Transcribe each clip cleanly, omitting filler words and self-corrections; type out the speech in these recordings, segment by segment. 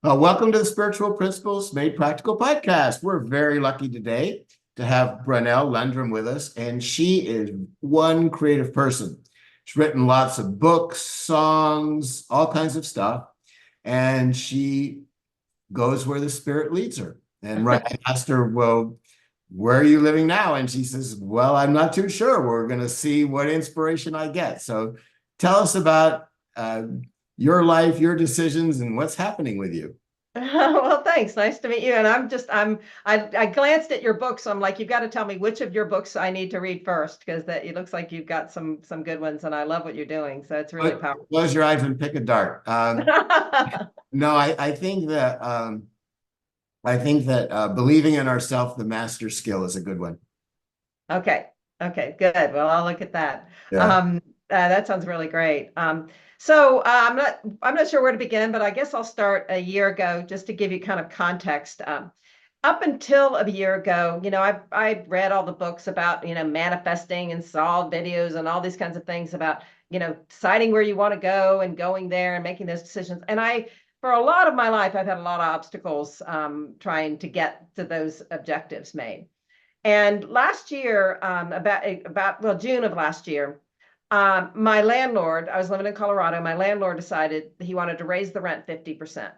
Welcome to the Spiritual Principles Made Practical podcast. We're very lucky today to have Brownell Landrum with us, and she is one creative person. She's written lots of books, songs, all kinds of stuff, and she goes where the spirit leads her. And right, I asked her, well, where are you living now? And she says, well, I'm not too sure. We're going to see what inspiration I get. So tell us about your life, your decisions, and what's happening with you. Well, thanks. Nice to meet you. And I glanced at your book, so I'm like, you've got to tell me which of your books I need to read first, because that it looks like you've got some good ones, and I love what you're doing. So it's really powerful. Close your eyes and pick a dart. No, I think that believing in ourselves, the master skill, is a good one. Okay. Okay, good. Well, I'll look at that. Yeah. That sounds really great. I'm not sure where to begin, but I guess I'll start a year ago just to give you kind of context. Up until a year ago, I read all the books about, manifesting and saw videos and all these kinds of things about, deciding where you want to go and going there and making those decisions. And for a lot of my life, I've had a lot of obstacles trying to get to those objectives made. And last year, well, June of last year, my landlord, I was living in Colorado, my landlord decided he wanted to raise the rent 50%.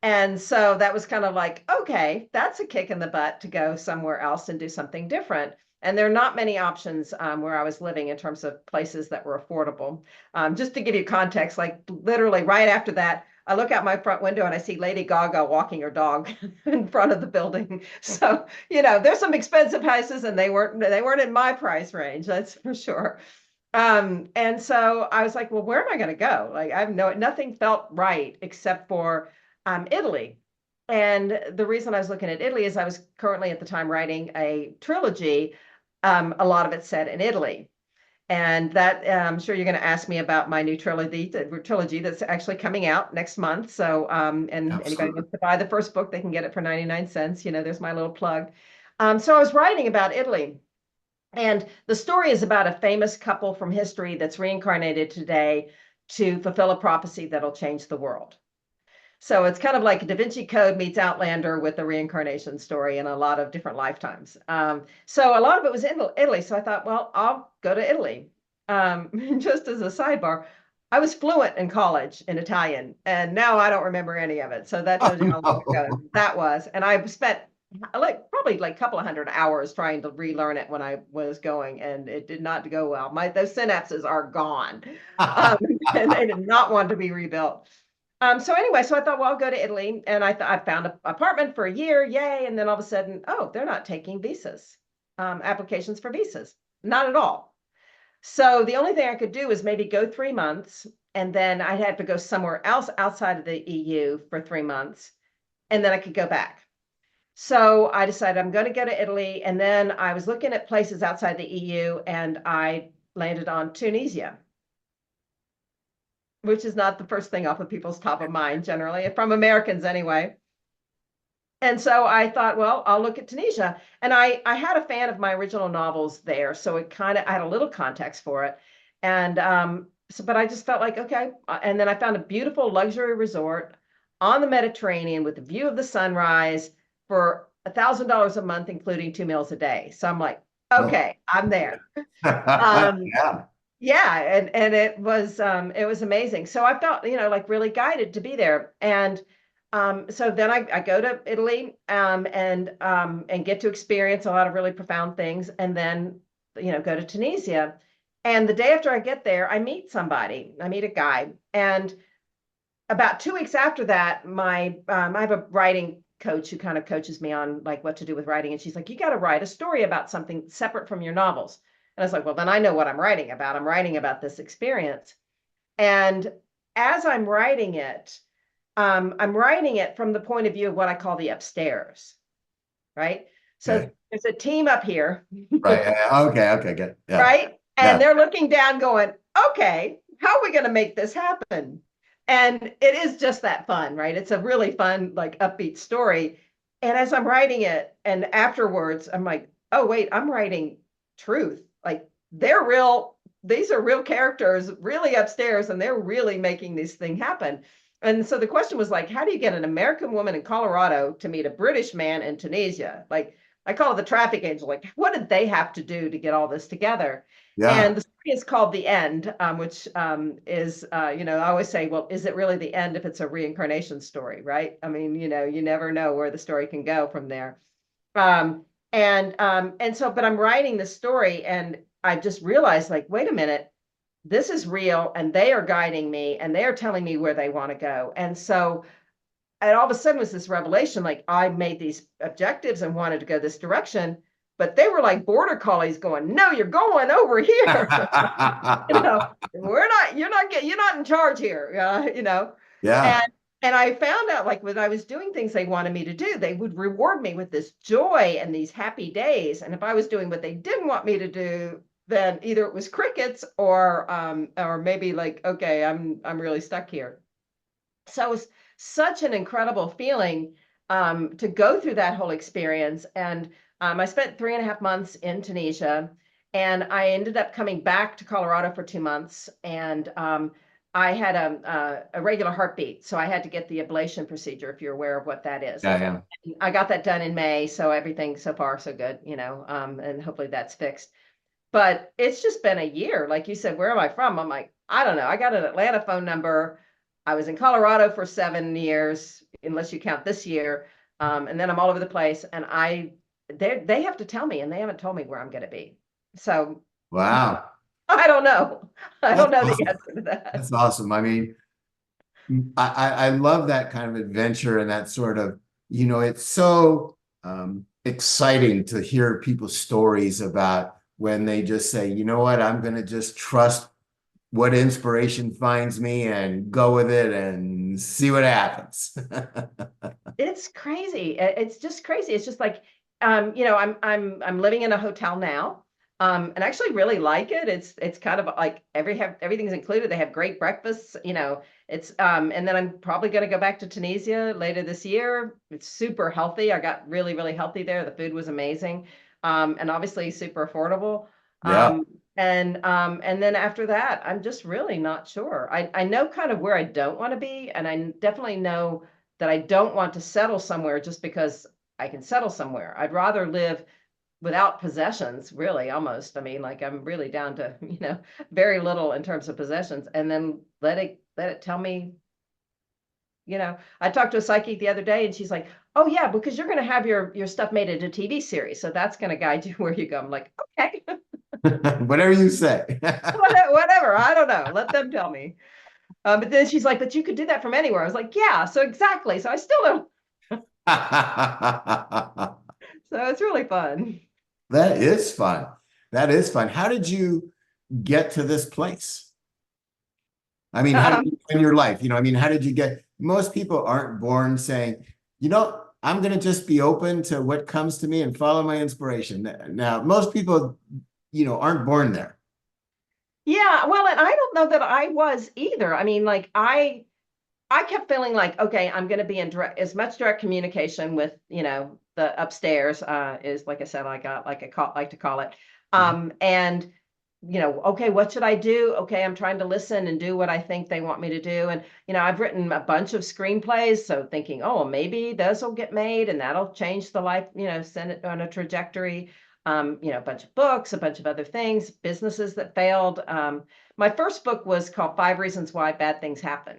And so that was kind of like, okay, that's a kick in the butt to go somewhere else and do something different. And there are not many options where I was living in terms of places that were affordable. Just to give you context, like literally right after that, I look out my front window and I see Lady Gaga walking her dog in front of the building. So, there's some expensive houses and they weren't in my price range, that's for sure. And so I was like, well, where am I going to go? Like nothing felt right except for Italy. And the reason I was looking at Italy is I was currently at the time writing a trilogy. A lot of it set in Italy. And that I'm sure you're going to ask me about my new trilogy that's actually coming out next month. So, and anybody Absolutely. wants to buy the first book, they can get it for 99 cents. There's my little plug. So I was writing about Italy. And the story is about a famous couple from history that's reincarnated today to fulfill a prophecy that'll change the world. So it's kind of like Da Vinci Code meets Outlander with a reincarnation story in a lot of different lifetimes. So a lot of it was in Italy. So I thought, well, I'll go to Italy. Just as a sidebar, I was fluent in college in Italian, and now I don't remember any of it. So that Oh, tells you how long ago no. that was. And I spent probably like a couple of hundred hours trying to relearn it when I was going, and it did not go well. Those synapses are gone, um, and they did not want to be rebuilt. So anyway, so I thought, well, I'll go to Italy, and I found an apartment for a year, yay! And then all of a sudden, oh, they're not taking visas, applications for visas, not at all. So the only thing I could do was maybe go 3 months, and then I'd have to go somewhere else outside of the EU for 3 months, and then I could go back. So I decided I'm going to go to Italy, and then I was looking at places outside the EU, and I landed on Tunisia, which is not the first thing off of people's top of mind generally, from Americans anyway. And so I thought, well, I'll look at Tunisia. And I had a fan of my original novels there, so I had a little context for it. And but I just felt like, okay. And then I found a beautiful luxury resort on the Mediterranean with a view of the sunrise for $1,000 a month, including 2 meals a day. So I'm like, Oh. okay, I'm there. Um, Yeah. yeah, and it was amazing. So I felt, like really guided to be there. And so then I go to Italy, and get to experience a lot of really profound things, and then go to Tunisia. And the day after I get there, I meet somebody. I meet a guy, and about 2 weeks after that, I have a writing coach who kind of coaches me on like what to do with writing, and she's like, you got to write a story about something separate from your novels. And I was like, well, then I know what I'm writing about. I'm writing about this experience. And as I'm writing it from the point of view of what I call the upstairs, right? So Okay. there's a team up here, Right. Yeah. Okay. Okay. Good. Yeah. right? And Yeah. they're looking down going, okay, how are we going to make this happen? And it is just that fun, right? It's a really fun, like upbeat story. And as I'm writing it, and afterwards, I'm like, oh, wait, I'm writing truth. Like they're real, these are real characters really upstairs, and they're really making this thing happen. And so the question was like, how do you get an American woman in Colorado to meet a British man in Tunisia? Like, I call it the traffic angel. Like, what did they have to do to get all this together? Yeah. And the story is called The End, which is, I always say, well, is it really the end if it's a reincarnation story, right? I mean, you never know where the story can go from there. But I'm writing this story, and I just realized, like, wait a minute, this is real, and they are guiding me, and they are telling me where they want to go. And so, and all of a sudden was this revelation, like I made these objectives and wanted to go this direction, but they were like border collies going, no, you're going over here. You're not in charge here. Yeah. And and I found out, like, when I was doing things they wanted me to do, they would reward me with this joy and these happy days. And if I was doing what they didn't want me to do, then either it was crickets or maybe like, okay, I'm really stuck here. So it was such an incredible feeling to go through that whole experience. And I spent 3.5 months in Tunisia, and I ended up coming back to Colorado for 2 months. And I had a regular heartbeat, so I had to get the ablation procedure, if you're aware of what that is. Yeah, yeah. I got that done in May, so everything so far so good, and hopefully that's fixed. But it's just been a year. Like you said, where am I from? I'm like, I don't know. I got an Atlanta phone number. I was in Colorado for 7 years, unless you count this year. And then I'm all over the place. And they have to tell me, and they haven't told me where I'm going to be. So Wow. I don't know. I That's don't know the awesome. answer to that. That's awesome. I mean, I love that kind of adventure and that sort of, it's so exciting to hear people's stories about when they just say, you know what, I'm going to just trust what inspiration finds me and go with it and see what happens. It's crazy. It's just crazy. It's just like, I'm living in a hotel now, and I actually really like it. It's kind of like everything's included. They have great breakfasts. And then I'm probably going to go back to Tunisia later this year. It's super healthy. I got really, really healthy there. The food was amazing, and obviously super affordable. Yeah. And then after that, I'm just really not sure. I know kind of where I don't want to be, and I definitely know that I don't want to settle somewhere just because I can settle somewhere. I'd rather live without possessions, really, almost. I mean, like, I'm really down to, very little in terms of possessions, and then let it tell me. I talked to a psychic the other day, and she's like, "Oh yeah, because you're going to have your stuff made into a TV series, so that's going to guide you where you go." I'm like, okay, Whatever you say. whatever. I don't know. Let them tell me. But then she's like, "But you could do that from anywhere." I was like, "Yeah, so exactly." So I still don't. So it's really fun. That is fun. That is fun. How did you get to this place? I mean, how did Um, you in your life? I mean, how did you get? Most people aren't born saying, I'm going to just be open to what comes to me and follow my inspiration. Now, most people, aren't born there. yeah, well, and I don't know that I was either. I mean, like, I kept feeling like, okay, I'm going to be in as much direct communication with, the upstairs, is, like I said, like to call it. Mhm. And, okay, what should I do? Okay, I'm trying to listen and do what I think they want me to do. And, I've written a bunch of screenplays. So thinking, oh, maybe those will get made and that'll change the life, send it on a trajectory. A bunch of books, a bunch of other things, businesses that failed. My first book was called 5 Reasons Why Bad Things Happen.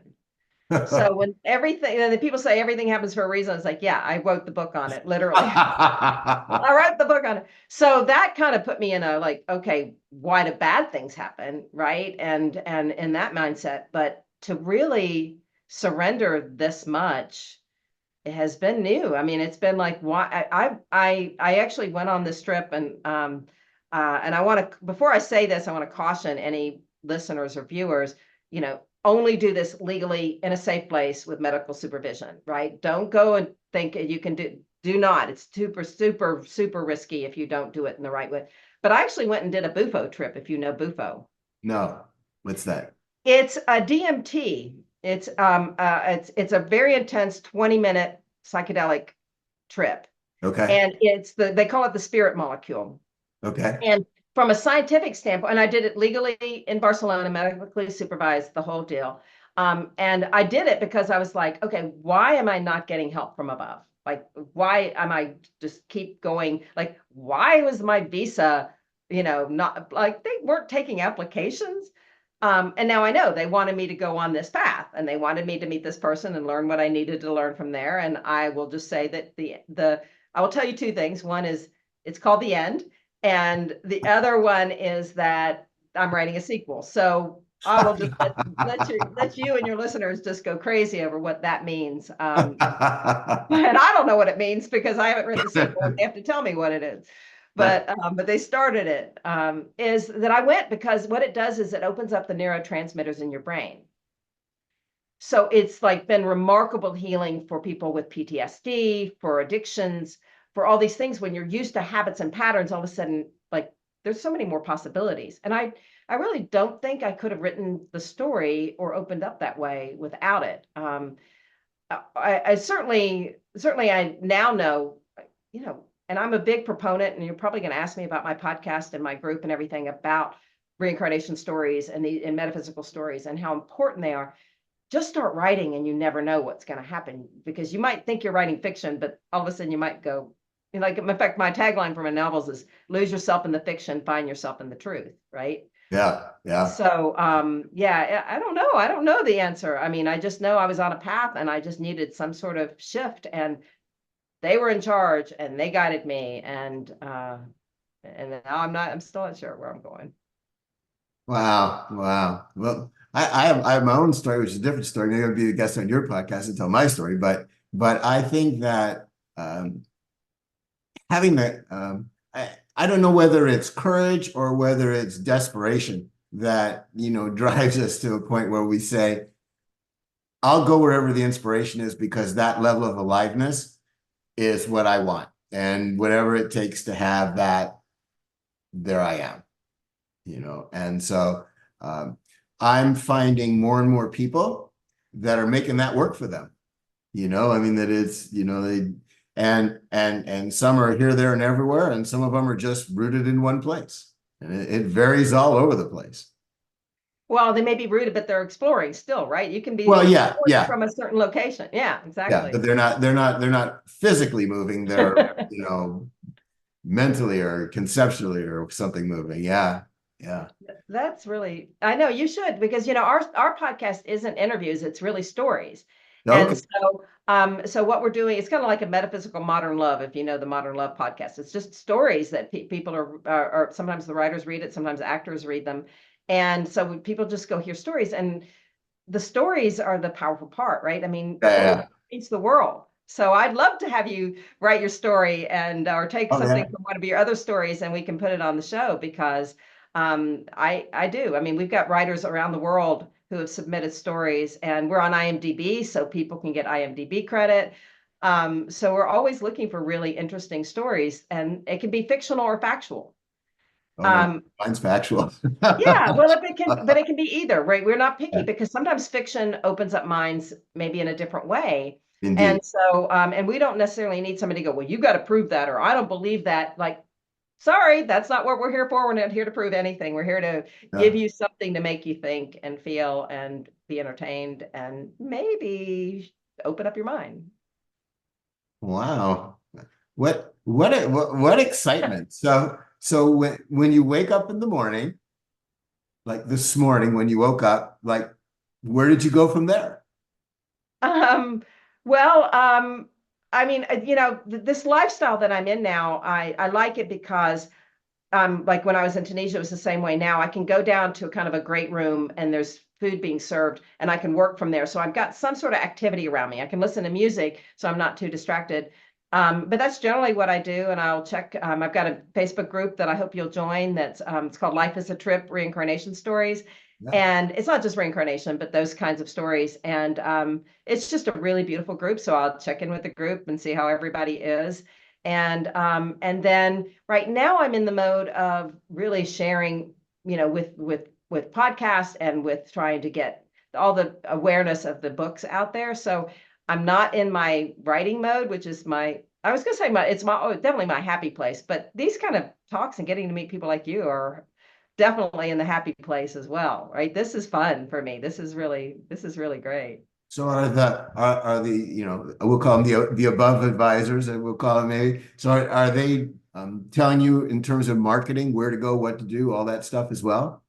So when everything, and the people say everything happens for a reason, it's like, yeah, I wrote the book on it, literally. I wrote the book on it. So that kind of put me in a, like, okay, why do bad things happen, right? And in that mindset, but to really surrender this much, it has been new. I mean, it's been like, why I actually went on this trip, and I want to, before I say this, I want to caution any listeners or viewers, only do this legally in a safe place with medical supervision, right? Don't go and think you can do not. It's super, super, super risky if you don't do it in the right way. But I actually went and did a Bufo trip, if you know Bufo. No. What's that? It's a DMT. It's a very intense 20-minute psychedelic trip. Okay. And they call it the spirit molecule. Okay. And from a scientific standpoint, and I did it legally in Barcelona, medically supervised, the whole deal. And I did it because I was like, okay, why am I not getting help from above? Like, why am I just keep going? Like, why was my visa, not like they weren't taking applications? And now I know they wanted me to go on this path and they wanted me to meet this person and learn what I needed to learn from there. And I will just say that I will tell you two things. One is it's called The End. And the other one is that I'm writing a sequel. So I will just let you and your listeners just go crazy over what that means. And I don't know what it means because I haven't read the sequel. They have to tell me what it is. But they started it. Is that I went because what it does is it opens up the neurotransmitters in your brain. So it's like been remarkable healing for people with PTSD, for addictions, for all these things. When you're used to habits and patterns, all of a sudden, like there's so many more possibilities. And I really don't think I could have written the story or opened up that way without it. I certainly I now know, and I'm a big proponent, and you're probably going to ask me about my podcast and my group and everything about reincarnation stories and metaphysical stories and how important they are. Just start writing and you never know what's going to happen because you might think you're writing fiction, but all of a sudden you might go, like, in fact, my tagline for my novels is lose yourself in the fiction, find yourself in the truth, right? Yeah, yeah. So, yeah, I don't know. I don't know the answer. I mean, I just know I was on a path and I just needed some sort of shift and they were in charge and they guided me. And now I'm still not sure where I'm going. Wow, wow. Well, I have my own story, which is a different story. Maybe I'll be a guest on your podcast and tell my story, but I think that having that I don't know whether it's courage or whether it's desperation that drives us to a point where we say, I'll go wherever the inspiration is because that level of aliveness is what I want. And whatever it takes to have that, there I am. And so I'm finding more and more people that are making that work for them. I mean, that it's, they and some are here, there, and everywhere, and some of them are just rooted in one place. And it varies all over the place. Well, they may be rooted, but they're exploring still, right? You can be Well, yeah, yeah, from a certain location. Yeah, yeah, exactly. but they're not physically moving. They're, mentally or conceptually or something moving. Yeah, yeah. That's really, I know you should, because our podcast isn't interviews, it's really stories. And Okay. so what we're doing, it's kind of like a metaphysical modern love, if you know the Modern Love podcast. It's just stories that people are sometimes the writers read it, sometimes actors read them. And so people just go hear stories, and the stories are the powerful part, right? I mean, Yeah, story yeah. meets the world. So I'd love to have you write your story or take Oh, something yeah. from one of your other stories and we can put it on the show because I do. I mean, we've got writers around the world who have submitted stories and we're on IMDb so people can get IMDb credit. So we're always looking for really interesting stories and it can be fictional or factual. Oh, no, Um, mine's factual. yeah, well, but it can be either, right? We're not picky because sometimes fiction opens up minds maybe in a different way. And Indeed. so, and we don't necessarily need somebody to go, well, you got to prove that, or I don't believe that. Like, sorry, that's not what we're here for. We're not here to prove anything. We're here to give Yeah. you something to make you think and feel and be entertained and maybe open up your mind. Wow. What excitement. So when you wake up in the morning, like this morning when you woke up, like where did you go from there? Um, well, I mean, this lifestyle that I'm in now, I like it because like when I was in Tunisia, it was the same way. Now I can go down to a kind of a great room and there's food being served and I can work from there. So I've got some sort of activity around me. I can listen to music so I'm not too distracted. But that's generally what I do. And I'll check. I've got a Facebook group that I hope you'll join. That's it's called Life is a Trip: Reincarnation Stories. Yeah. And it's not just reincarnation, but those kinds of stories. And it's just a really beautiful group. So I'll check in with the group and see how everybody is. And then right now I'm in the mode of really sharing, with podcasts and with trying to get all the awareness of the books out there. So I'm not in my writing mode, which is I was gonna say definitely my happy place, but these kind of talks and getting to meet people like you are definitely in the happy place as well, right? This is fun for me. This is really great. So are the, you know, we'll call them the above advisors, and we'll call them maybe. So are they telling you in terms of marketing where to go, what to do, all that stuff as well?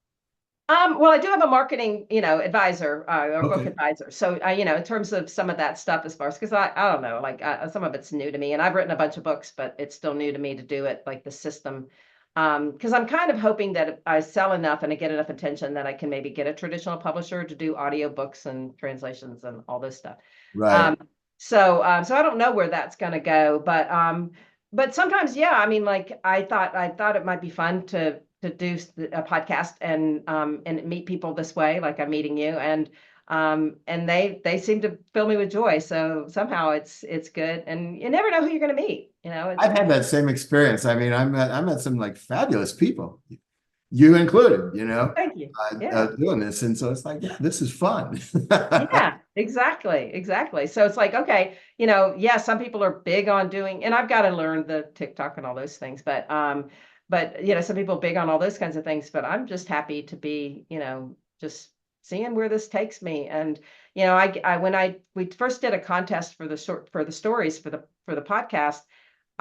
Well, I do have a marketing, advisor, or book Okay. advisor. So, in terms of some of that stuff, as far as, because I don't know, like some of it's new to me, and I've written a bunch of books, but it's still new to me to do it, like the system. Because I'm kind of hoping that if I sell enough and I get enough attention that I can maybe get a traditional publisher to do audiobooks and translations and all this stuff. Right. Um, so I don't know where that's going to go, but sometimes, yeah, I mean, like I thought it might be fun to do a podcast and meet people this way, like I'm meeting you, and they seem to fill me with joy. So somehow it's good, and you never know who you're going to meet. I've had that same experience. I mean, I met some like fabulous people, you included, thank you. Yeah. doing this. And so it's like, yeah, this is fun. Yeah, exactly, exactly. So it's like, okay, yeah, some people are big on doing, and I've got to learn the TikTok and all those things, but some people are big on all those kinds of things, but I'm just happy to be, just seeing where this takes me. And when we first did a contest for the stories for the podcast,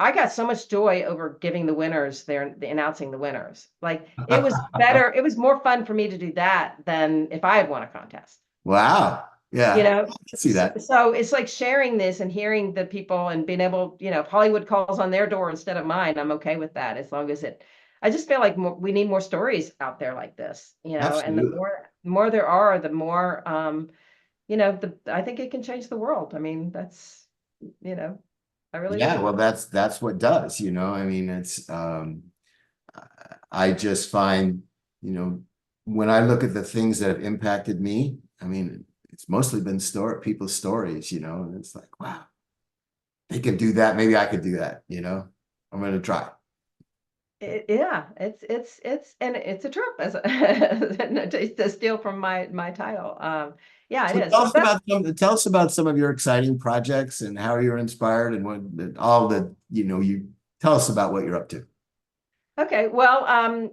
I got so much joy over giving the winners announcing the winners. Like it was better, it was more fun for me to do that than if I had won a contest. Wow. You Yeah. know, I can see that. so it's like sharing this and hearing the people and being able, if Hollywood calls on their door instead of mine, I'm okay with that as long as I just feel like we need more stories out there like this, and the Absolutely. more there are, the more, I think it can change the world. I mean, you know, I really Yeah. do. Well, that's what does, I mean, I just find, when I look at the things that have impacted me, I mean, it's mostly been people's stories, and it's like, wow, they can do that. Maybe I could do that, I'm going to try. Yeah, and it's a trip as to steal from my title. Yeah, it So is. So that's tell us about some of your exciting projects and how you're inspired and all the, you tell us about what you're up to. okay. Well,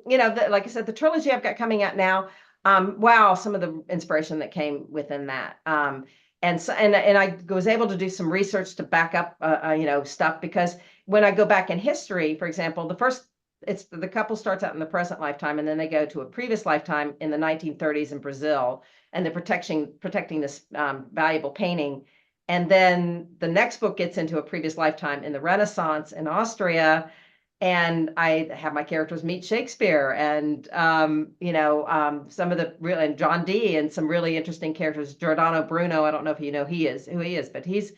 like I said, the trilogy I've got coming out now. Wow, some of the inspiration that came within that. And I was able to do some research to back up, stuff, because when I go back in history, for example, it's the couple starts out in the present lifetime, and then they go to a previous lifetime in the 1930s in Brazil, and they're protecting this valuable painting. And then the next book gets into a previous lifetime in the Renaissance in Austria, and I have my characters meet Shakespeare and some of the real, and John Dee, and some really interesting characters. Giordano Bruno, I don't know if you know who he is, but he's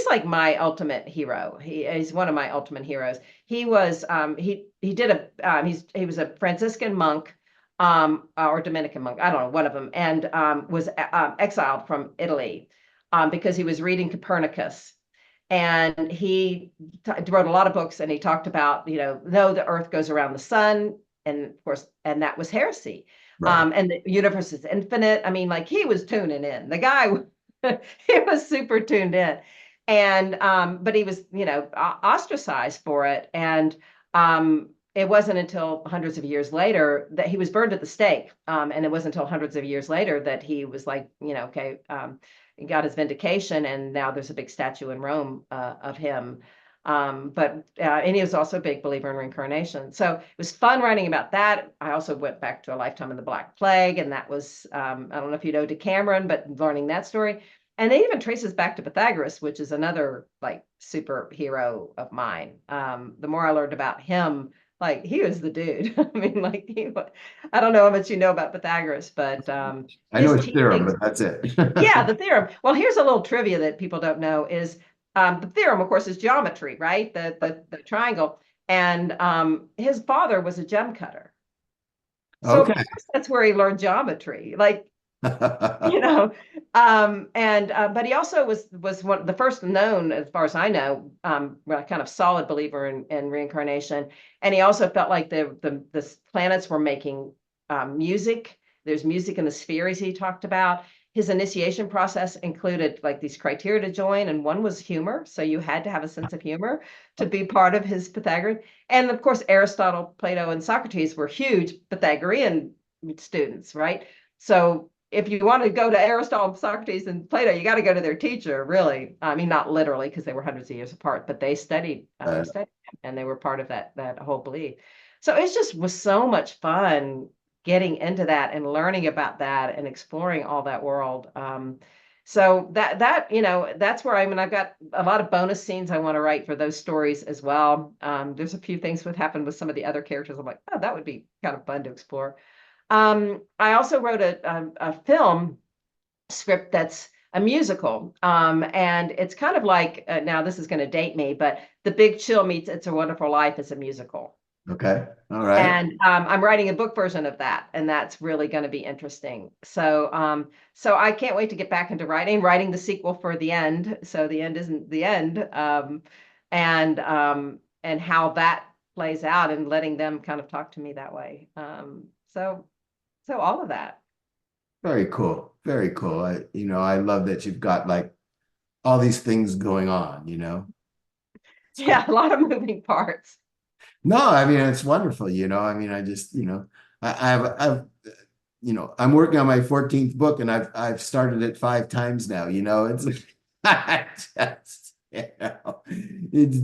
like my ultimate hero. He's one of my ultimate heroes. He was he did he was a Franciscan monk, or Dominican monk, I don't know, one of them, and was exiled from Italy because he was reading Copernicus, and he wrote a lot of books, and he talked about, no, the earth goes around the sun, and of course, and that was heresy. Right. And the universe is infinite. I mean, like, he was tuning in, the guy. He was super tuned in, and but he was, ostracized for it. And it wasn't until hundreds of years later that he was burned at the stake, and it wasn't until hundreds of years later that he was like, okay, he got his vindication, and now there's a big statue in Rome of him. And he was also a big believer in reincarnation. So it was fun writing about that. I also went back to a lifetime in the Black Plague, and that was, I don't know if you know Decameron, but learning that story. And it even traces back to Pythagoras, which is another like superhero of mine. The more I learned about him, like, he was the dude. I mean, like, I don't know how much you know about Pythagoras, but I know his it's theorem, teachings. but that's it. Yeah, the theorem. Well, here's a little trivia that people don't know is, the theorem, of course, is geometry, right? The triangle. And his father was a gem cutter. So of Okay. course that's where he learned geometry. Like, and but he also was one the first known, as far as I know, kind of solid believer in reincarnation. And he also felt like the planets were making music. There's music in the spheres he talked about. his initiation process included like these criteria to join, and one was humor. So you had to have a sense of humor to be part of his Pythagorean. And of course, Aristotle, Plato, and Socrates were huge Pythagorean students, right? So if you want to go to Aristotle, Socrates, and Plato, you got to go to their teacher, really. I mean, not literally, because they were hundreds of years apart, but they studied, and they were part of that whole belief. So it just was so much fun getting into that and learning about that and exploring all that world. So that's where I've got a lot of bonus scenes I want to write for those stories as well. There's a few things that happened with some of the other characters. I'm like, oh, that would be kind of fun to explore. I also wrote a film script that's a musical. And it's kind of like, now this is going to date me, but The Big Chill meets It's a Wonderful Life is a musical. Okay. All right. And I'm writing a book version of that, and that's really going to be interesting. So I can't wait to get back into writing the sequel for The End. So The End isn't the end, and how that plays out, and letting them kind of talk to me that way. So all of that. Very cool. Very cool. I love that you've got like all these things going on. It's Yeah, great. a lot of moving parts. No, I mean, it's wonderful. I mean, I just, I'm working on my 14th book and I've started it 5 times now. It's I just, it's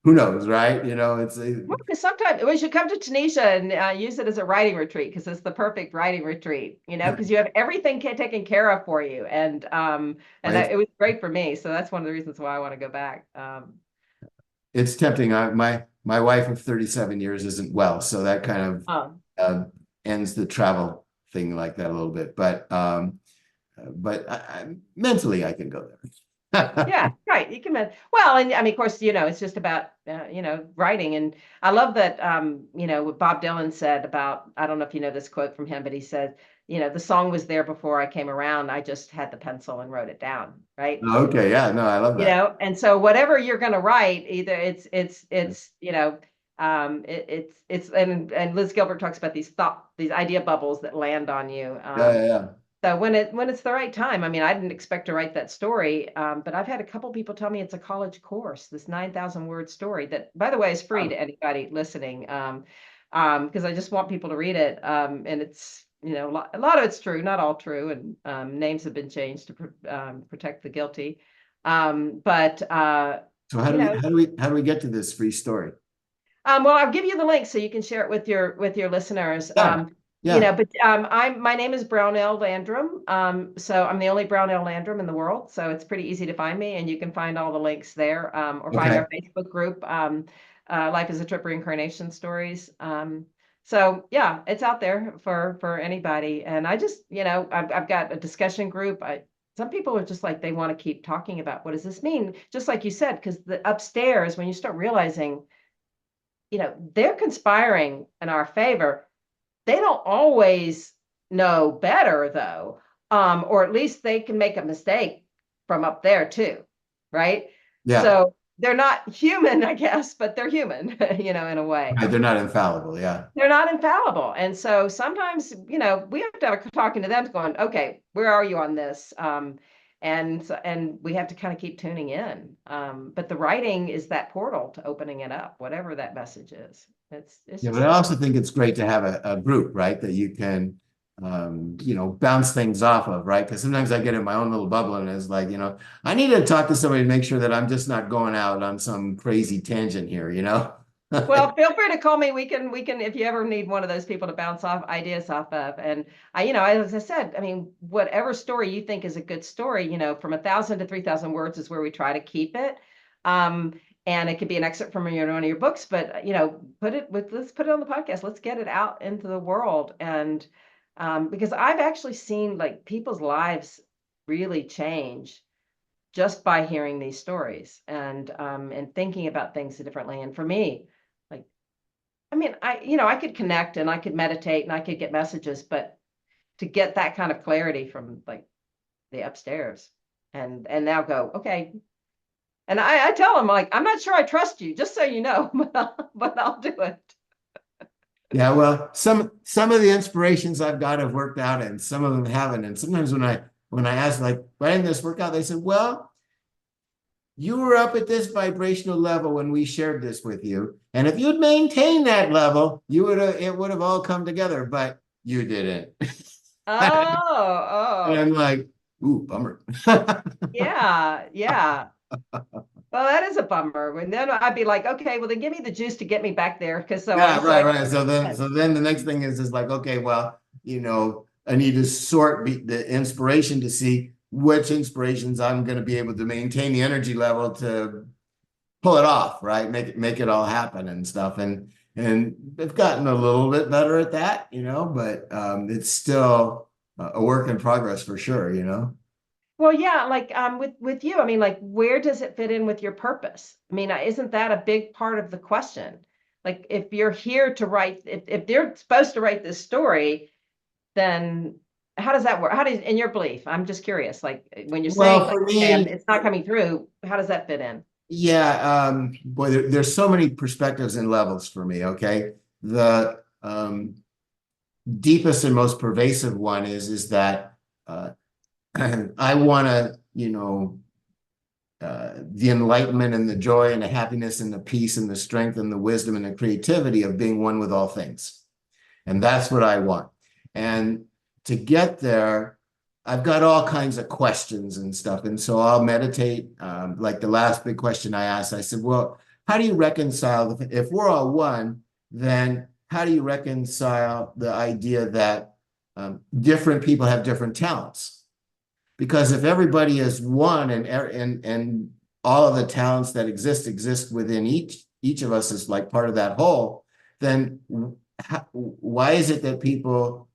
who knows, right? Well, because sometimes we should come to Tunisia and use it as a writing retreat, because it's the perfect writing retreat, because you have everything taken care of for you. And right. it was great for me. So that's one of the reasons why I want to go back. It's tempting. My wife of 37 years isn't well, so that kind of um, ends the travel thing like that a little bit. But mentally I can go there. Yeah, right. You can, well, and I mean, of course, it's just about, writing. And I love that, what Bob Dylan said about, I don't know if you know this quote from him, but he said, the song was there before I came around. I just had the pencil and wrote it down. Right. Okay, yeah, no, I love that. And so whatever you're going to write, either it's, and Liz Gilbert talks about these idea bubbles that land on you. Yeah. So when it's the right time. I mean, I didn't expect to write that story, but I've had a couple people tell me it's a college course, this 9,000 word story that, by the way, is free to anybody listening, because I just want people to read it. And it's, a lot of it's true, not all true, and names have been changed to protect the guilty. But So how do we get to this free story? well, I'll give you the link so you can share it with your listeners. Yeah. Yeah. But my name is Brownell Landrum. So I'm the only Brownell Landrum in the world. So it's pretty easy to find me, and you can find all the links there, or find Okay. our Facebook group, Life is a Trip Reincarnation Stories. So yeah, it's out there for anybody. And I just, I've got a discussion group. Some people are just like, they want to keep talking about, what does this mean? Just like you said, because the upstairs, when you start realizing, they're conspiring in our favor. They don't always know better, though, or at least they can make a mistake from up there too, right? Yeah. So they're not human, I guess, but they're human, in a way. Right, they're not infallible. Yeah. They're not infallible. And so sometimes, we have to have talking to them, going, okay, where are you on this? And we have to kind of keep tuning in. But the writing is that portal to opening it up, whatever that message is. It's Yeah, just but I also think it's great to have a group, right, that you can bounce things off of, right? Because sometimes I get in my own little bubble and it's like, I need to talk to somebody to make sure that I'm just not going out on some crazy tangent here. Well, feel free to call me. We can, if you ever need one of those people to bounce off ideas off of. And as I said, I mean, whatever story you think is a good story, from 1,000 to 3,000 words is where we try to keep it. And it could be an excerpt from one of your books, but let's put it on the podcast. Let's get it out into the world. And because I've actually seen like people's lives really change just by hearing these stories, and thinking about things differently. And for me, like, I mean, I could connect and I could meditate and I could get messages, but to get that kind of clarity from like the upstairs, and now go, okay. And I tell them, like, I'm not sure I trust you, just so you know, but I'll do it. Yeah, well, some of the inspirations I've got have worked out and some of them haven't. And sometimes when I asked, like, why didn't this work out? They said, well, you were up at this vibrational level when we shared this with you. And if you'd maintained that level, it would have all come together, but you didn't. And Oh, I'm like, ooh, bummer. yeah, yeah. Well, that is a bummer. And then I'd be like, okay, well then give me the juice to get me back there. Because so I Yeah, so I right. So then the next thing is like, okay, well, I need to sort the inspiration to see which inspirations I'm going to be able to maintain the energy level to pull it off, right? Make it all happen and stuff. And they've gotten a little bit better at that, but it's still a work in progress for sure. well, yeah, like with you, I mean, like where does it fit in with your purpose? I mean, isn't that a big part of the question? Like if you're here to write, if they're supposed to write this story, then how does that work? How does, in your belief, I'm just curious, like when you're saying Well, like, for okay, me, it's not coming through, how does that fit in? yeah, boy, there's so many perspectives and levels for me. Okay, the deepest and most pervasive one is that uh, I want to, the enlightenment and the joy and the happiness and the peace and the strength and the wisdom and the creativity of being one with all things. And that's what I want. And to get there, I've got all kinds of questions and stuff. And so I'll meditate. Like the last big question I asked, I said, well, how do you reconcile, if we're all one, then how do you reconcile the idea that different people have different talents? Because if everybody is one and all of the talents that exist within each of us is like part of that whole, then why is it that people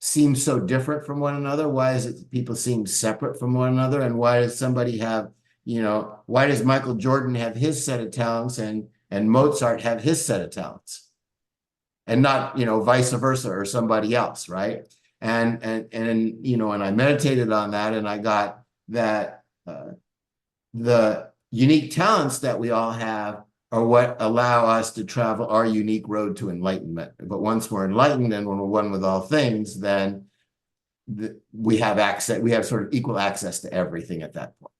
seem so different from one another? Why is it that people seem separate from one another? And why does somebody have, why does Michael Jordan have his set of talents and Mozart have his set of talents? And not, vice versa or somebody else, right? And I meditated on that, and I got that the unique talents that we all have are what allow us to travel our unique road to enlightenment. But once we're enlightened and when we're one with all things, then we have access, we have sort of equal access to everything at that point.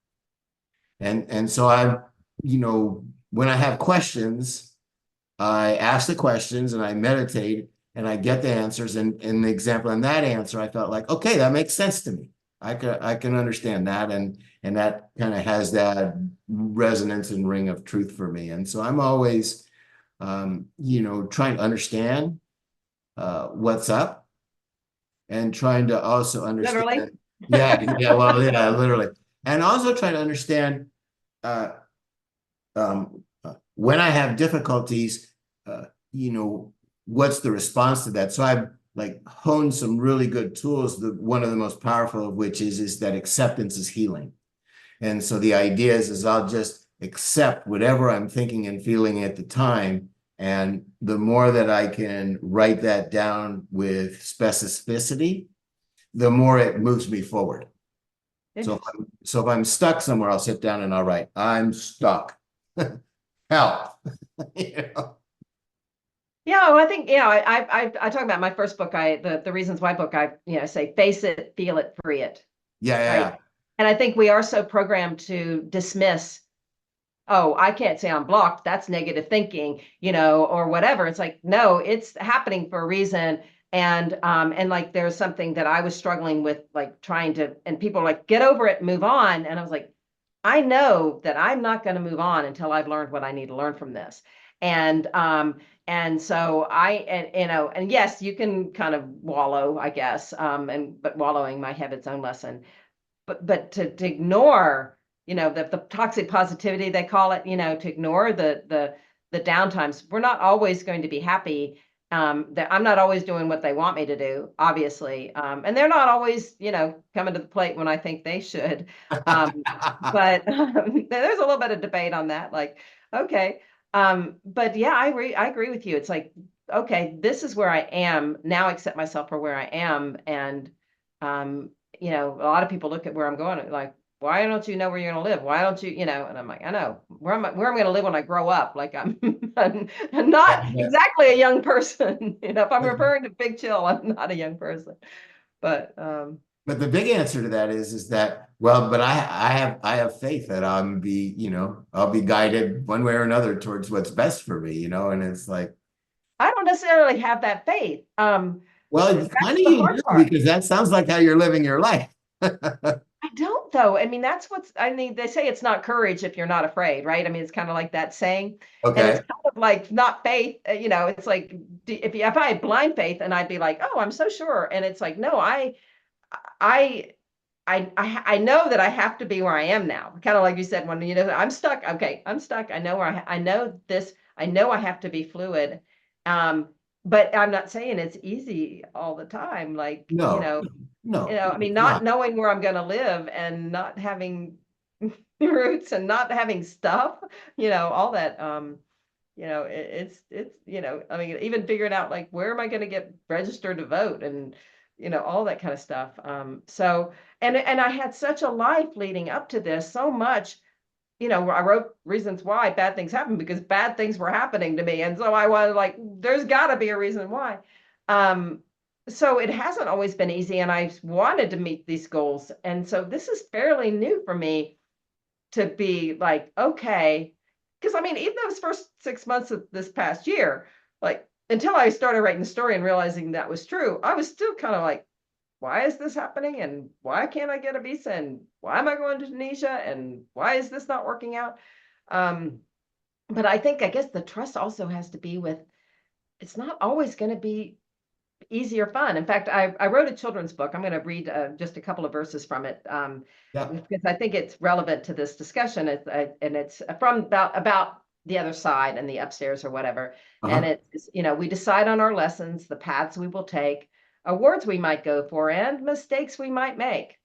And so when I have questions, I ask the questions and I meditate and I get the answers. And in the example in that answer, I felt like, okay, that makes sense to me. I can understand that. And that kind of has that resonance and ring of truth for me. And so I'm always, trying to understand what's up and trying to also Literally? understand. Yeah, well, yeah, literally. And also trying to understand uh, when I have difficulties, uh, you know, what's the response to that? So I've like honed some really good tools. One of the most powerful of which is that acceptance is healing. And so the idea is I'll just accept whatever I'm thinking and feeling at the time. And the more that I can write that down with specificity, the more it moves me forward. Interesting. So if I'm stuck somewhere, I'll sit down and I'll write, I'm stuck. Help. You know? Yeah, well, I think, I talk about my first book, the Reasons Why book, I, say, face it, feel it, free it. Yeah, Right. yeah, And I think we are so programmed to dismiss, oh, I can't say I'm blocked. That's negative thinking, or whatever. It's like, no, it's happening for a reason. And like there's something that I was struggling with, like trying to, and people are like, get over it, move on. And I was like, I know that I'm not going to move on until I've learned what I need to learn from this. And and so and yes, you can kind of wallow, I guess. But wallowing might have its own lesson. But to ignore, the toxic positivity they call it, to ignore the downtimes. We're not always going to be happy. That I'm not always doing what they want me to do, obviously. And they're not always, coming to the plate when I think they should. But there's a little bit of debate on that. Like, okay. But yeah, I agree with you. It's like, okay, this is where I am now, accept myself for where I am. And um, a lot of people look at where I'm going, like, why don't you know where you're going to live? Why don't you, and I'm like, I know where I'm going to live when I grow up. Like I'm not yeah. exactly a young person. If I'm referring to Big Chill, I'm not a young person. But But the big answer to that is that, well, but I have faith that I'm be, I'll be guided one way or another towards what's best for me, and it's like, I don't necessarily have that faith. well, kind That's of the you hard do part. because that sounds like how you're living your life. I don't though. I mean, I mean, they say it's not courage if you're not afraid, right? I mean, it's kind of like that saying. And it's Okay. kind of like not faith, it's like if I had blind faith and I'd be like, oh, I'm so sure. And it's like, no, I I know that I have to be where I am now. Kind of like you said, when I'm stuck. Okay, I'm stuck. I know I know this. I know I have to be fluid. Um, but I'm not saying it's easy all the time. Like, No, no, I mean, it's not not. knowing where I'm going to live and not having roots and not having stuff, all that. It's, I mean, even figuring out like where am I going to get registered to vote and, all that kind of stuff. So, and I had such a life leading up to this, so much, I wrote reasons why bad things happen because bad things were happening to me. And so I was like, there's got to be a reason why. Um, so it hasn't always been easy, and I've wanted to meet these goals. And so this is fairly new for me to be like, okay, because I mean, even those first 6 months of this past year, like until I started writing the story and realizing that was true, I was still kind of like, why is this happening? And why can't I get a visa? And why am I going to Tunisia? And why is this not working out? Um, but I guess the trust also has to be with it's not always going to be easy or fun. In fact, I wrote a children's book. I'm going to read just a couple of verses from it Yeah. because I think it's relevant to this discussion. And it's from about the other side and the upstairs or whatever. And Uh-huh. it's, we decide on our lessons, the paths we will take, awards we might go for, and mistakes we might make.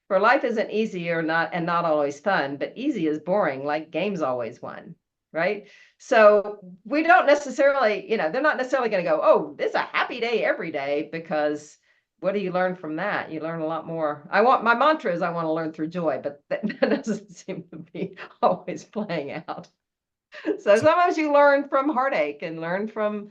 For life isn't easy or not, and not always fun, but easy is boring, like games always won, right? So we don't necessarily, they're not necessarily going to go, oh, this is a happy day every day, because what do you learn from that? You learn a lot more. My mantra is I want to learn through joy, but that doesn't seem to be always playing out. So sometimes you learn from heartache and learn from,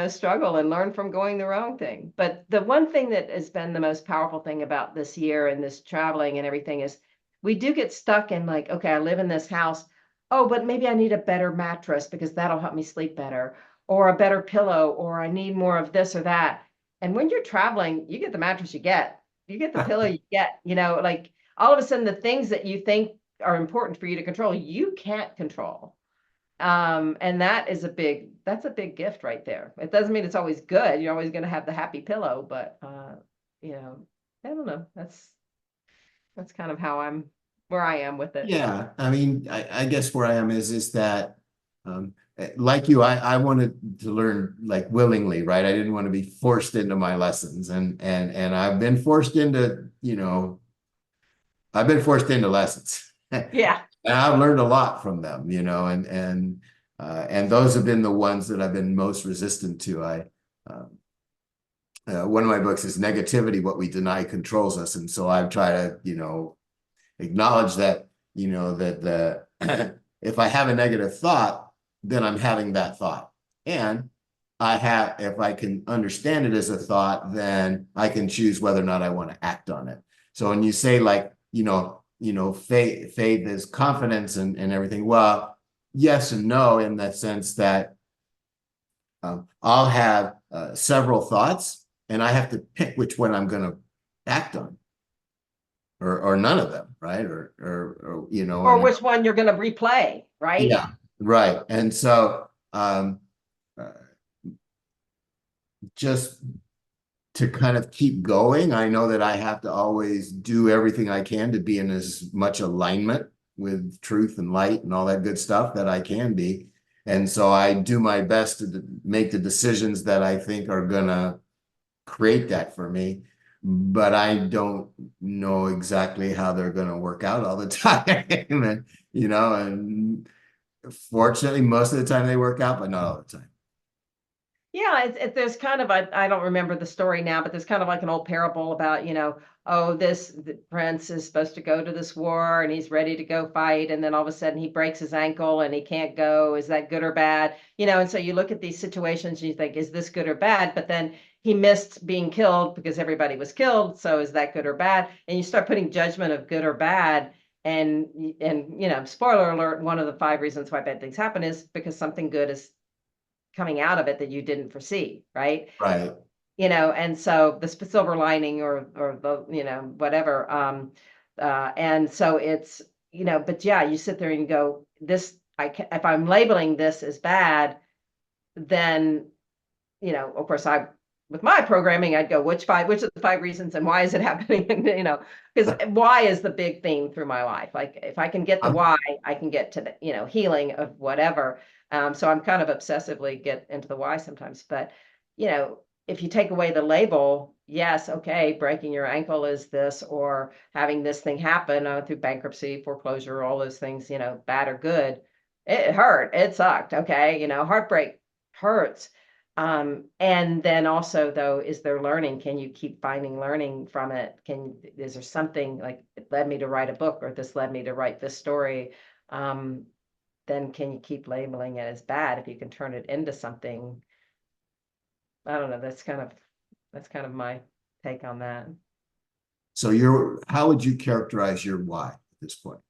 struggle and learn from going the wrong thing. But the one thing that has been the most powerful thing about this year and this traveling and everything is we do get stuck in like, okay, I live in this house. Oh, but maybe I need a better mattress because that'll help me sleep better, or a better pillow, or I need more of this or that. And when you're traveling, you get the mattress you get the pillow you get, like all of a sudden the things that you think are important for you to control, you can't control. And that's a big gift right there. It doesn't mean it's always good. You're always going to have the happy pillow, but you know, I don't know. That's kind of where I am with it. Yeah. I mean, I guess where I am is that like you, I wanted to learn like willingly, right? I didn't want to be forced into my lessons. And I've been forced into, I've been forced into lessons. Yeah. And I've learned a lot from them, and those have been the ones that I've been most resistant to. One of my books is Negativity, What We Deny Controls Us. And so I try to, acknowledge that, that if I have a negative thought, then I'm having that thought. And if I can understand it as a thought, then I can choose whether or not I want to act on it. So when you say like, faith is confidence and everything. Well, yes and no, in that sense that I'll have several thoughts and I have to pick which one I'm going to act on, or none of them, right? Or which one you're going to replay, right? Yeah, right. And so uh, just to kind of keep going, I know that I have to always do everything I can to be in as much alignment with truth and light and all that good stuff that I can be. And so I do my best to make the decisions that I think are going to create that for me. But I don't know exactly how they're going to work out all the time. And fortunately, most of the time they work out, but not all the time. Yeah, there's kind of I don't remember the story now, but there's kind of like an old parable about, oh, the prince is supposed to go to this war and he's ready to go fight, and then all of a sudden he breaks his ankle and he can't go. Is that good or bad? And so you look at these situations and you think, is this good or bad? But then he missed being killed because everybody was killed. So is that good or bad? And you start putting judgment of good or bad. And spoiler alert, one of the 5 reasons why bad things happen is because something good is coming out of it that you didn't foresee, right? Right. And so the silver lining or the, whatever. And so it's, but yeah, you sit there and you go, this, if I'm labeling this as bad, then, of course with my programming, I'd go, which are the 5 reasons and why is it happening? And, because why is the big theme through my life. Like if I can get the why, I can get to the, healing of whatever. So I'm kind of obsessively get into the why sometimes, but, if you take away the label, yes, okay, breaking your ankle is this, or having this thing happen through bankruptcy, foreclosure, all those things, bad or good. It hurt. It sucked. Okay. Heartbreak hurts. And then also though, is there learning? Can you keep finding learning from it? Is there something like it led me to write a book, or this led me to write this story? Then can you keep labeling it as bad if you can turn it into something? I don't know. That's kind of my take on that. So how would you characterize your why at this point?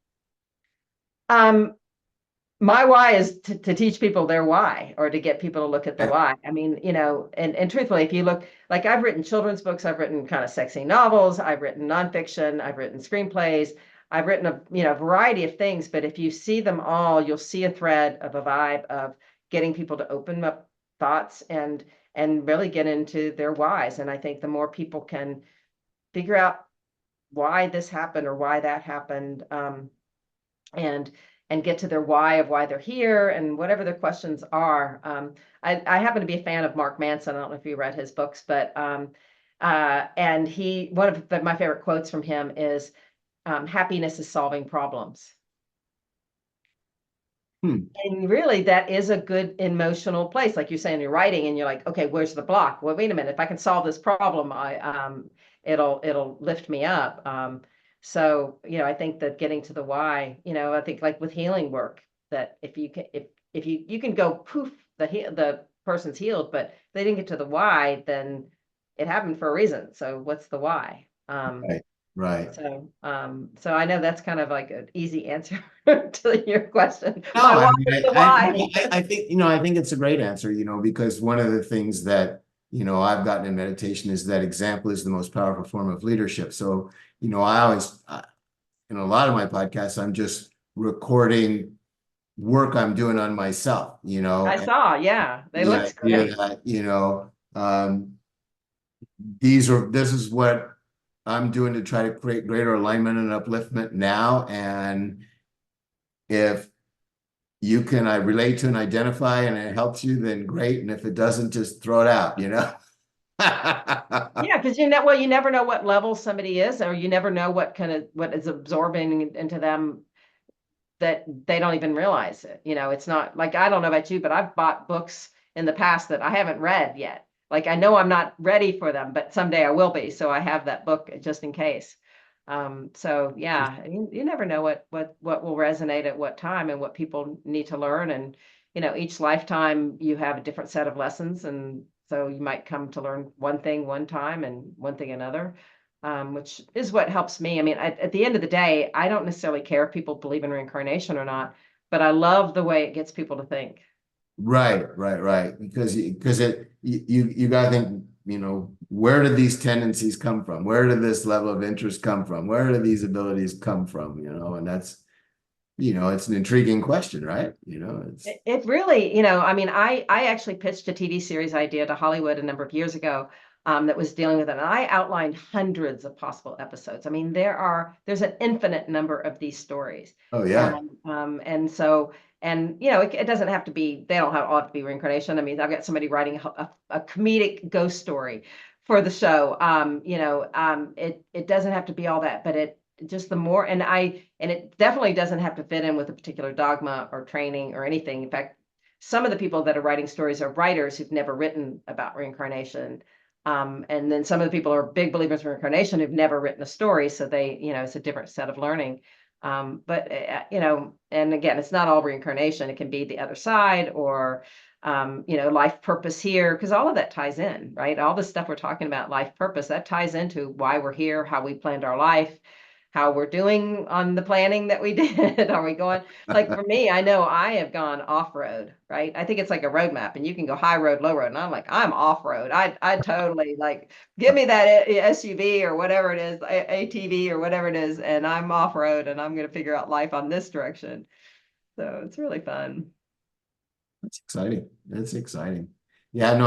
My why is to teach people their why, or to get people to look at the why. I mean, and truthfully, if you look, like I've written children's books, I've written kind of sexy novels, I've written nonfiction, I've written screenplays, I've written a variety of things. But if you see them all, you'll see a thread of a vibe of getting people to open up thoughts and really get into their whys. And I think the more people can figure out why this happened or why that happened, and get to their why of why they're here and whatever their questions are. I happen to be a fan of Mark Manson. I don't know if you read his books, but and one of my favorite quotes from him is, happiness is solving problems. And really, that is a good emotional place. Like you're saying, you're writing and you're like, okay, where's the block? Well, wait a minute. If I can solve this problem, it'll lift me up. So, I think that getting to the why, I think like with healing work, that if you can, if you can go poof, the person's healed, but if they didn't get to the why, then it happened for a reason. So what's the why? Right. Right. So I know that's kind of like an easy answer to your question. No, My I why mean, is the why. I think, I think it's a great answer, because one of the things that, I've gotten in meditation is that example is the most powerful form of leadership. So, I always, in a lot of my podcasts, I'm just recording work I'm doing on myself, I saw, yeah, they the look idea great. that, this is what I'm doing to try to create greater alignment and upliftment now. And if you can relate to and identify and it helps you, then great. And if it doesn't, just throw it out, Yeah, because you never know what level somebody is, or you never know what is absorbing into them that they don't even realize it. It's not like, I don't know about you, but I've bought books in the past that I haven't read yet. Like I know I'm not ready for them, but someday I will be. So I have that book just in case. So yeah, you never know what will resonate at what time and what people need to learn. And each lifetime you have a different set of lessons, and so you might come to learn one thing one time and one thing another. Which is what helps me. I mean, at the end of the day, I don't necessarily care if people believe in reincarnation or not, but I love the way it gets people to think. Right. Because you gotta think, where did these tendencies come from? Where did this level of interest come from? Where do these abilities come from? And that's, it's an intriguing question, right? It really, I mean, I actually pitched a TV series idea to Hollywood a number of years ago, that was dealing with it. And I outlined hundreds of possible episodes. I mean, there's an infinite number of these stories. Oh yeah. And so, it doesn't have to be, they don't all have to be reincarnation. I mean, I've got somebody writing a comedic ghost story for the show. It doesn't have to be all that, but just the more, and it definitely doesn't have to fit in with a particular dogma or training or anything. In fact, some of the people that are writing stories are writers who've never written about reincarnation. And then some of the people are big believers in reincarnation who've never written a story. So it's a different set of learning. But and again, it's not all reincarnation. It can be the other side, or life purpose here, because all of that ties in, right? All the stuff we're talking about, life purpose, that ties into why we're here, how we planned our life, how we're doing on the planning that we did. Are we going, like for me, I know I have gone off-road, right? I think it's like a roadmap, and you can go high road, low road. And I'm like, I'm off-road. I totally like, give me that SUV or whatever it is, ATV or whatever it is, and I'm off-road and I'm going to figure out life on this direction. So it's really fun. That's exciting. That's exciting. Yeah, no,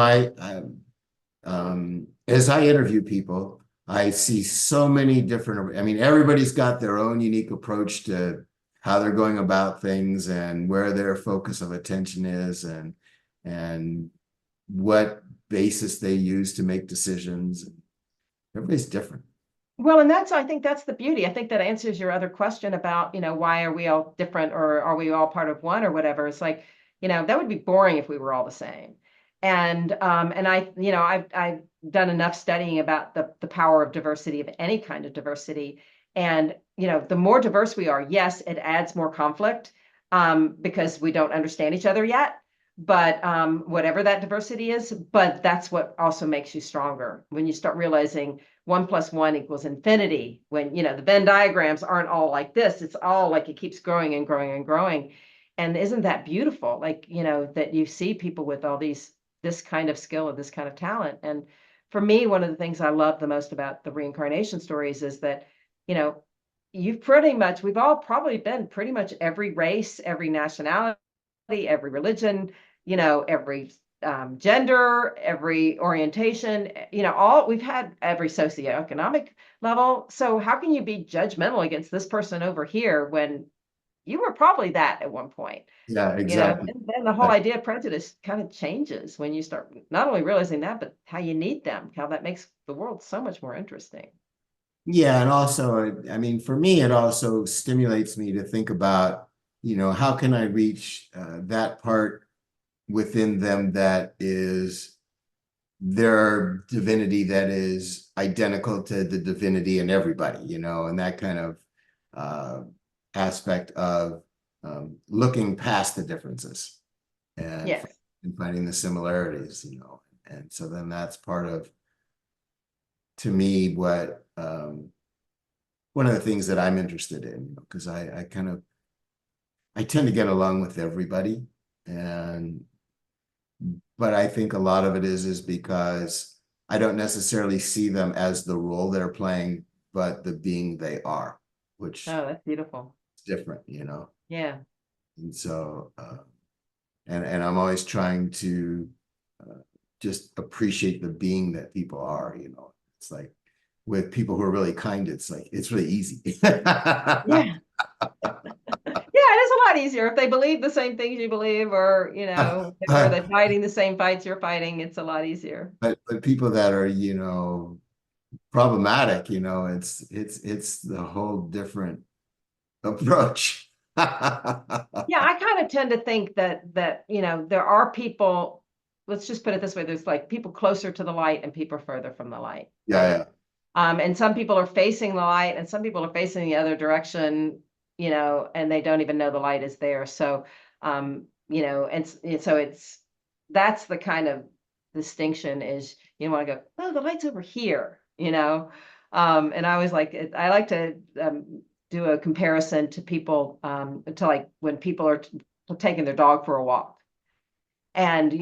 as I interview people, I see so many different, I mean, everybody's got their own unique approach to how they're going about things and where their focus of attention is and what basis they use to make decisions. Everybody's different. Well, and I think that's the beauty. I think that answers your other question about, why are we all different, or are we all part of one or whatever? It's like, that would be boring if we were all the same. And I've done enough studying about the power of diversity, of any kind of diversity. And, the more diverse we are, yes, it adds more conflict, because we don't understand each other yet. But whatever that diversity is, but that's what also makes you stronger when you start realizing 1+1 = infinity. When the Venn diagrams aren't all like this, it's all like it keeps growing and growing and growing. And isn't that beautiful? Like, that you see people with all this kind of skill and this kind of talent. And for me, one of the things I love the most about the reincarnation stories is that, we've all probably been pretty much every race, every nationality, every religion, every gender, every orientation, all we've had, every socioeconomic level. So how can you be judgmental against this person over here when you were probably that at one point? Yeah, exactly. And then the whole idea of prejudice kind of changes when you start not only realizing that, but how you need them, how that makes the world so much more interesting. Yeah, and also, I mean, for me, it also stimulates me to think about, how can I reach that part within them that is their divinity that is identical to the divinity in everybody, and that kind of uh, aspect of looking past the differences and, Yes. and finding the similarities, and so then that's part of, to me, what one of the things that I'm interested in, because I tend to get along with everybody, and but I think a lot of it is because I don't necessarily see them as the role they're playing, but the being they are, which Oh, that's beautiful. is different. Yeah. And so, and I'm always trying to uh, just appreciate the being that people are. It's like with people who are really kind, it's like it's really easy. Yeah. Yeah, it is a lot easier if they believe the same things you believe, or or they're fighting the same fights you're fighting. It's a lot easier. But people that are, problematic, it's the whole different approach. Yeah, I kind of tend to think that there are people, let's just put it this way, there's like people closer to the light and people further from the light, right? Yeah, And some people are facing the light and some people are facing the other direction, and they don't even know the light is there. So and so that's the kind of distinction, is you want to go, oh, the light's over here. And I always I like to do a comparison to people, to like when people are taking their dog for a walk. And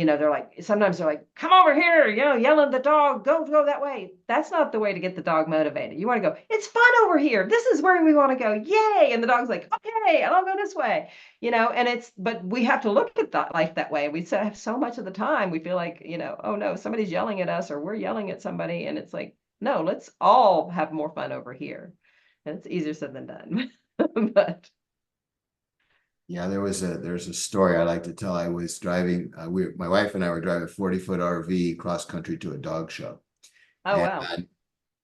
sometimes they're like, come over here, yelling at the dog, go that way. That's not the way to get the dog motivated. You want to go, it's fun over here. This is where we want to go. Yay. And the dog's like, okay, I'll go this way. But we have to look at that life that way. We have so much of the time we feel like, oh no, somebody's yelling at us or we're yelling at somebody. And it's like, no, let's all have more fun over here. And it's easier said than done. But yeah. There's a story I like to tell. I was driving. My wife and I were driving a 40-foot RV cross country to a dog show, oh and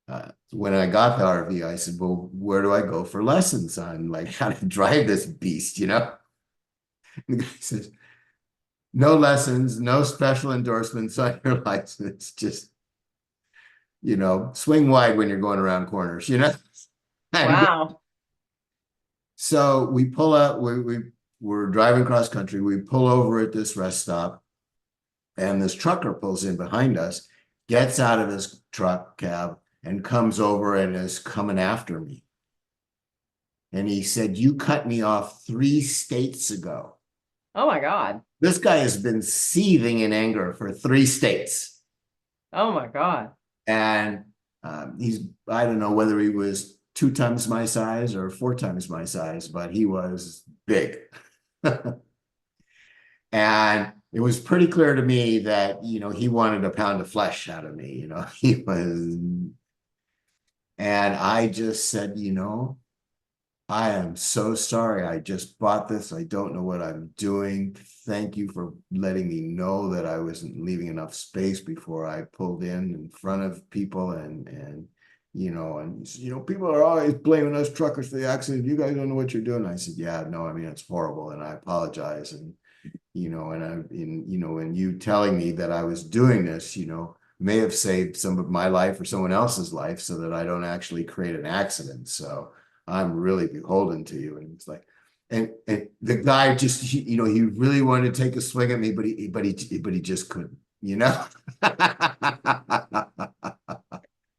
wow. when I got the RV, I said, "Well, where do I go for lessons on like how to drive this beast?" And the guy says, "No lessons, no special endorsements on your license. Just swing wide when you're going around corners." And Wow. So we pull up, we're driving cross country. We pull over at this rest stop, and this trucker pulls in behind us, gets out of his truck cab, and comes over and is coming after me. And he said, "You cut me off 3 states ago." Oh my God. This guy has been seething in anger for 3 states. Oh my God. And I don't know whether he was 2 times my size or 4 times my size, but he was big. And it was pretty clear to me that, he wanted a pound of flesh out of me, he was, and I just said, "I am so sorry. I just bought this. I don't know what I'm doing. Thank you for letting me know that I wasn't leaving enough space before I pulled in front of people." And people are always blaming us truckers for the accident. You guys don't know what you're doing. I said, "Yeah, no, I mean, it's horrible, and I apologize." And you telling me that I was doing this, may have saved some of my life or someone else's life so that I don't actually create an accident. So I'm really beholden to you. And it's like, and the guy just, he really wanted to take a swing at me, but he just couldn't,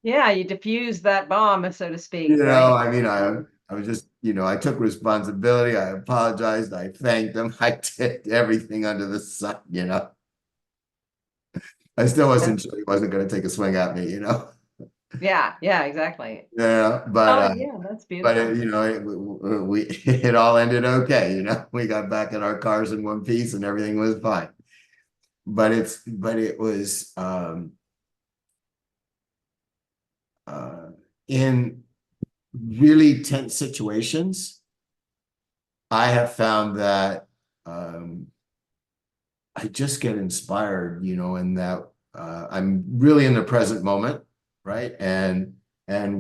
Yeah, you diffuse that bomb, so to speak, right? I mean, I was just, I took responsibility. I apologized. I thanked him. I did everything under the sun. I still wasn't sure he wasn't going to take a swing at me. Yeah, yeah, exactly. Yeah, but Oh yeah, that's beautiful. it all ended okay. We got back in our cars in one piece and everything was fine. But it was in really tense situations, I have found that I just get inspired, and that I'm really in the present moment, right? And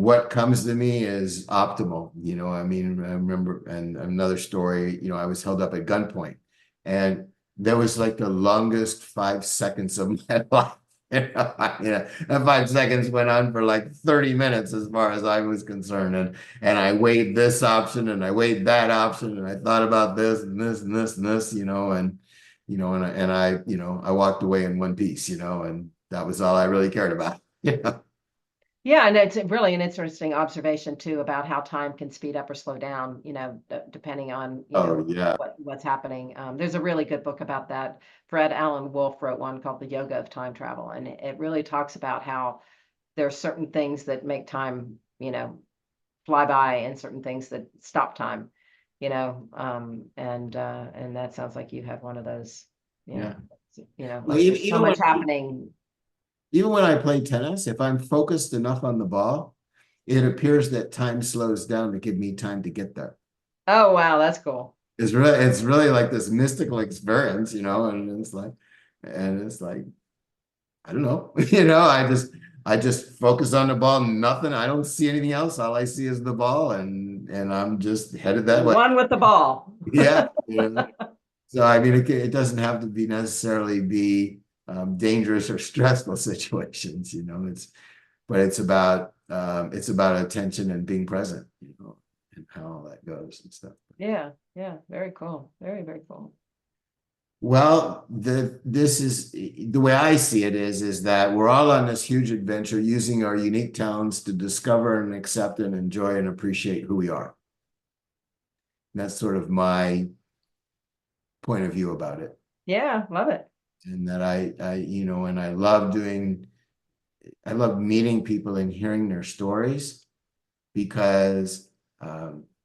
what comes to me is optimal. I mean, I remember, and another story, I was held up at gunpoint, and there was like the longest 5 seconds of my life. And 5 seconds went on for like 30 minutes as far as I was concerned. And I weighed this option and I weighed that option and I thought about this and this and this and this, and I walked away in one piece, and that was all I really cared about. Yeah. Yeah, and it's really an interesting observation too about how time can speed up or slow down, depending on, Oh, yeah. what's happening. There's a really good book about that. Fred Allen Wolf wrote one called The Yoga of Time Travel, and it really talks about how there are certain things that make time, fly by and certain things that stop time, and that sounds like you have one of those, Yeah. Well, like there's so even when much happening. even when I play tennis, if I'm focused enough on the ball, it appears that time slows down to give me time to get there. Oh, wow, that's cool. It's really like this mystical experience, and it's like, I don't know, I just focus on the ball, nothing. I don't see anything else. All I see is the ball, and I'm just headed that way. One with the ball. Yeah. So I mean, it doesn't have to be necessarily be dangerous or stressful situations. But it's about attention and being present, and how all that goes and stuff. Yeah, yeah, very cool. Very, very cool. Well, this is the way I see it is that we're all on this huge adventure using our unique talents to discover and accept and enjoy and appreciate who we are. And that's sort of my point of view about it. Yeah, love it. And that and I love meeting people and hearing their stories because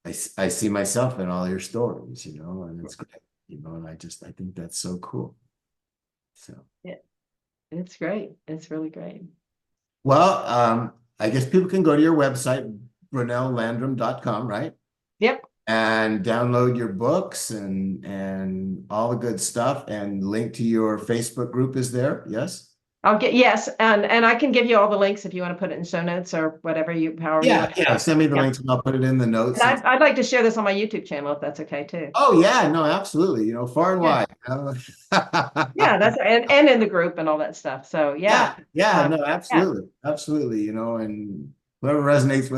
I see myself in all your stories, and it's great, and I think that's so cool. So, Yeah, it's great. It's really great. well, I guess people can go to your website, brownelllandrum.com, right? Yep. And download your books and all the good stuff, and link to your Facebook group is there. Yes. Yes, and I can give you all the links if you want to put it in show notes or whatever however you Yeah, want. yeah. Send me the Yeah. links and I'll put it in the And notes. I'd like to share this on my YouTube channel if that's okay too. Oh yeah, no, absolutely. Far and Yeah. wide. Yeah, that's and in the group and all that stuff. So yeah. Yeah, no, Yeah. absolutely, absolutely. And whoever resonates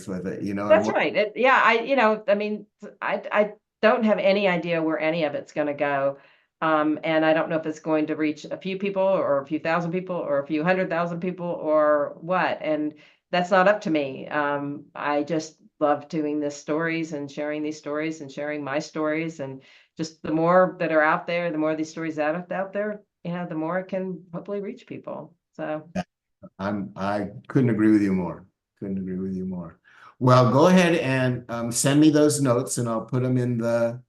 with it, you know, and That's what, right. Yeah, I mean, I don't have any idea where any of it's going to go. And I don't know if it's going to reach a few people or a few thousand people or a few 100,000 people or what. And that's not up to me. I just love doing these stories and sharing these stories and sharing my stories. And just the more that are out there, the more these stories out there, the more it can hopefully reach people. So I couldn't agree with you more. Couldn't agree with you more. Well, go ahead and send me those notes and I'll put them in the,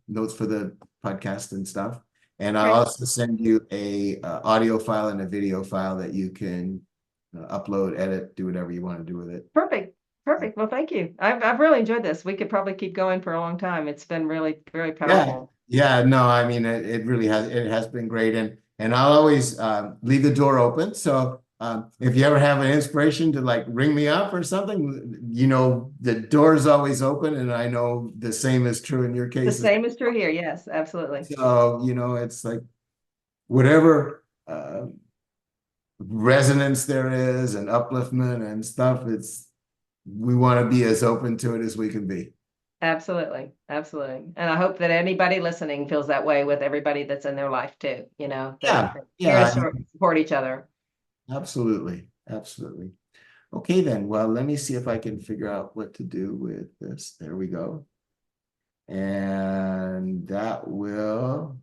notes for the podcast and stuff. And I'll great. also send you a audio file and a video file that you can upload, edit, do whatever you want to do with it. Perfect. Perfect. Well, thank you. I've really enjoyed this. We could probably keep going for a long time. It's been really very Yeah, powerful. yeah, no, I mean it really has been great, and I'll always leave the door open. So if you ever have an inspiration to like ring me up or something, the door is always open, and I know the same is true in your The case. same is true here. Yes, absolutely. So it's like whatever resonance there is and upliftment and stuff. We want to be as open to it as we can be. Absolutely. Absolutely. And I hope that anybody listening feels that way with everybody that's in their life too, that Yeah, we're here to yeah, support each other. absolutely, absolutely. Okay, then. Well, let me see if I can figure out what to do with this. There we go. And that will